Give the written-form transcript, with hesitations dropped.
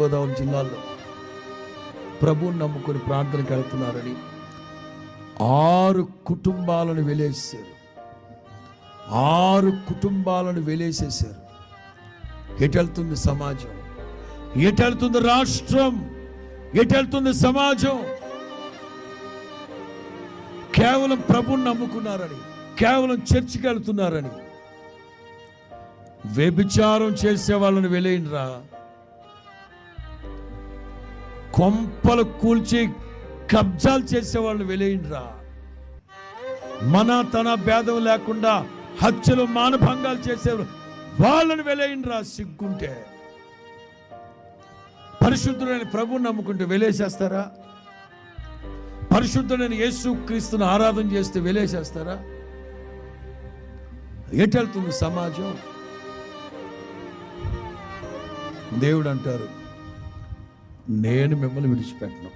గోదావరి జిల్లాలో ప్రభువుని నమ్ముకొని ప్రార్థనకి వెళ్తున్నారని 6 కుటుంబాలను వెలేసారు. 6 కుటుంబాలను వెలేసేశారు. ఎటెళ్తుంది సమాజం? ఎటెళ్తుంది రాష్ట్రం? ఎటెళ్తుంది సమాజం? కేవలం ప్రభువుని నమ్ముకున్నారని, కేవలం చర్చికి వెళ్తున్నారని వ్యభిచారం చేసే వాళ్ళని వెలేయండిరా. కొంపలు కూల్చి కబ్జాలు చేసే వాళ్ళని వెలేయండిరా. మన తన భేదం లేకుండా హత్యలు మానభంగాలు చేసే వాళ్ళని వెలేయండిరా. సిగ్గుంటే పరిశుద్ధుడైన ప్రభువుని నమ్ముకుంటే వెలేసేస్తారా? పరిశుద్ధుడైన యేసు క్రీస్తుని ఆరాధన చేస్తే వెలేసేస్తారా? ఎటెళ్తుంది సమాజం? దేవుడు అంటారు, నేను మిమ్మల్ని విడిచిపెట్టను.